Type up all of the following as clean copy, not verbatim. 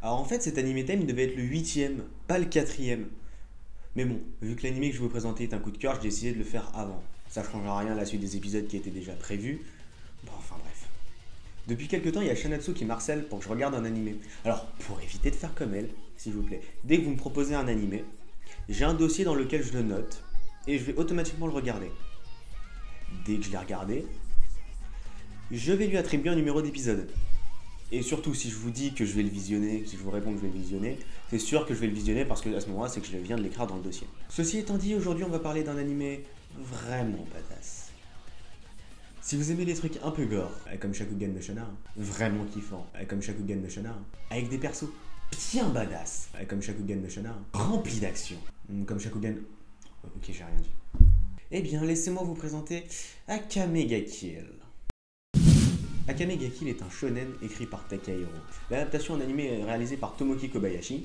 Alors en fait cet anime time il devait être le 8ème, pas le 4ème. Mais bon, vu que l'anime que je vais vous présenter est un coup de cœur, j'ai décidé de le faire avant. Ça ne changera rien à la suite des épisodes qui étaient déjà prévus. Bon, enfin bref. Depuis quelques temps, il y a Shanatsu qui m'harcèle pour que je regarde un animé. Alors, pour éviter de faire comme elle, s'il vous plaît, dès que vous me proposez un animé, j'ai un dossier dans lequel je le note et je vais automatiquement le regarder. Dès que je l'ai regardé, je vais lui attribuer un numéro d'épisode. Et surtout, si je vous dis que je vais le visionner, si je vous réponds que je vais le visionner, c'est sûr que je vais le visionner parce que à ce moment-là, c'est que je viens de l'écrire dans le dossier. Ceci étant dit, aujourd'hui, on va parler d'un animé vraiment badass. Si vous aimez les trucs un peu gore, comme Shakugan no Shona, vraiment kiffant, comme Shakugan no Shona, avec des persos bien badass, comme Shakugan no Shona, remplis d'action, comme Shakugan... Ok, j'ai rien dit. Eh bien, laissez-moi vous présenter Akame ga Kill. Akame ga Kill est un shonen écrit par Takahiro. L'adaptation en animé est réalisée par Tomoki Kobayashi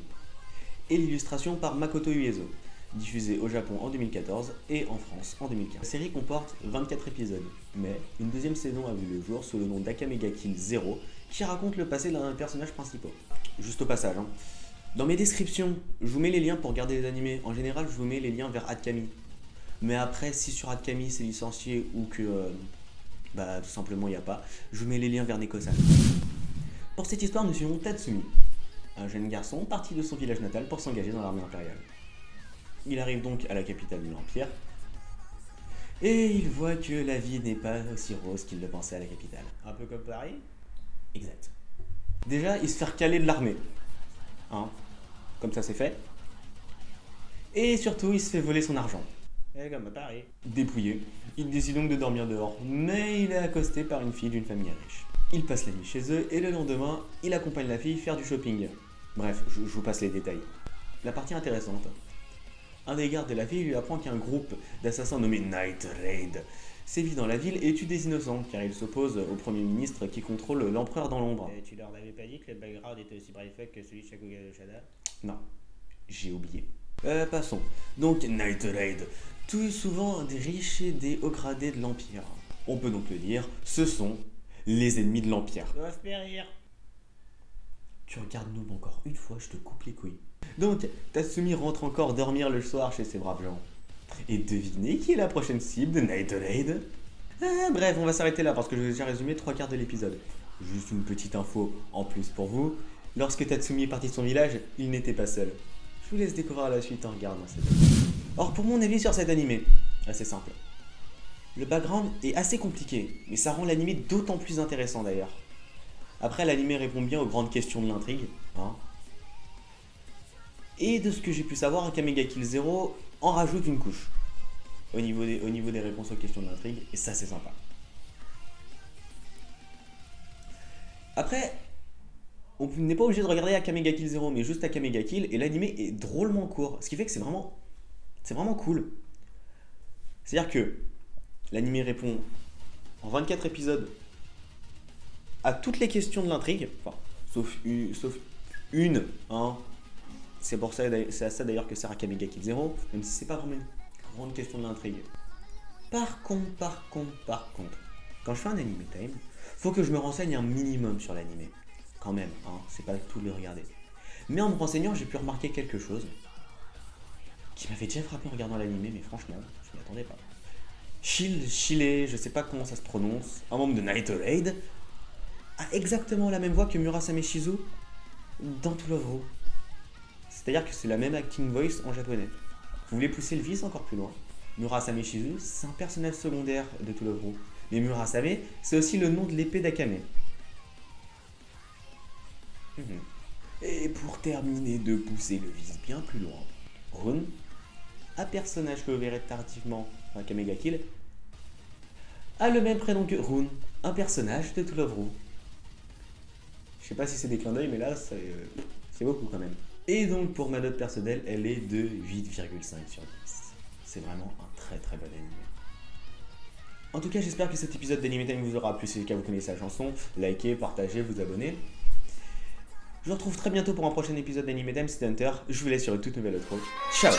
et l'illustration par Makoto Uezo, diffusée au Japon en 2014 et en France en 2015. La série comporte 24 épisodes, mais une deuxième saison a vu le jour sous le nom d'Akame ga Kill 0 qui raconte le passé d'un personnage principal. Juste au passage, hein. Dans mes descriptions, je vous mets les liens pour regarder les animés. En général, je vous mets les liens vers Atkami. Mais après, si sur Atkami c'est licencié ou que... tout simplement il n'y a pas. Je vous mets les liens vers Neko-san. Pour cette histoire, nous suivons Tatsumi, un jeune garçon parti de son village natal pour s'engager dans l'armée impériale. Il arrive donc à la capitale de l'Empire, et il voit que la vie n'est pas aussi rose qu'il le pensait à la capitale. Un peu comme Paris? Exact. Déjà, il se fait recaler de l'armée. Hein? Comme ça c'est fait. Et surtout, il se fait voler son argent. Et comme à Paris. Dépouillé, il décide donc de dormir dehors, mais il est accosté par une fille d'une famille riche. Il passe la nuit chez eux et le lendemain, il accompagne la fille faire du shopping. Bref, je vous passe les détails. La partie intéressante. Un des gardes de la fille lui apprend qu'un groupe d'assassins nommé Night Raid sévit dans la ville et tue des innocents, car il s'oppose au premier ministre qui contrôle l'empereur dans l'ombre. Tu leur avais pas dit que le background était aussi brainfuck que celui de Shakugan no Shona? Non, j'ai oublié. Passons. Donc Night Raid tue souvent des riches et des hauts gradés de l'Empire. On peut donc le dire, ce sont les ennemis de l'Empire. Doivent périr. Tu regardes Noob encore une fois, je te coupe les couilles. Donc, Tatsumi rentre encore dormir le soir chez ses braves gens. Et devinez qui est la prochaine cible de Night Raid? Bref, on va s'arrêter là parce que je vous ai déjà résumé 3/4 de l'épisode. Juste une petite info en plus pour vous. Lorsque Tatsumi est parti de son village, il n'était pas seul. Je vous laisse découvrir la suite en regardant cette vidéo. Or, pour mon avis sur cet animé, assez simple. Le background est assez compliqué, mais ça rend l'animé d'autant plus intéressant d'ailleurs. Après, l'animé répond bien aux grandes questions de l'intrigue. Hein. Et de ce que j'ai pu savoir, Akame ga Kill 0 en rajoute une couche. Au niveau des réponses aux questions de l'intrigue, et ça c'est sympa. Après, on n'est pas obligé de regarder Akame ga Kill 0, mais juste Akame ga Kill, et l'animé est drôlement court, ce qui fait que c'est vraiment cool. C'est-à-dire que l'animé répond en 24 épisodes à toutes les questions de l'intrigue, enfin, sauf une, hein. C'est pour ça, c'est à ça d'ailleurs que sert Akame ga Kill 0, même si c'est pas vraiment une grande question de l'intrigue. Par contre, quand je fais un anime time, faut que je me renseigne un minimum sur l'anime. Quand même, hein, c'est pas tout le regarder. Mais en me renseignant, j'ai pu remarquer quelque chose qui m'avait déjà frappé en regardant l'anime, mais franchement, je m'y attendais pas. Chile, je sais pas comment ça se prononce, un membre de Night Raid, a exactement la même voix que Murasame Shizu dans To Love Ru. C'est-à-dire que c'est la même acting voice en japonais. Vous voulez pousser le vice encore plus loin? Murasame Shizu, c'est un personnage secondaire de To Love Ru. Mais Murasame, c'est aussi le nom de l'épée d'Akame. Et pour terminer de pousser le vice bien plus loin, Rune, un personnage que vous verrez tardivement dans Akame ga Kill, a le même prénom que Rune, un personnage de To Love Ru. Je sais pas si c'est des clins d'œil, mais là, c'est beaucoup quand même. Et donc, pour ma note personnelle, elle est de 8,5 sur 10. C'est vraiment un très très bon anime. En tout cas, j'espère que cet épisode d'Anime Time vous aura plu. Si c'est le cas, vous connaissez la chanson. Likez, partagez, vous abonnez. Je vous retrouve très bientôt pour un prochain épisode d'Anime Time, c'était Hunter. Je vous laisse sur une toute nouvelle outro. Ciao!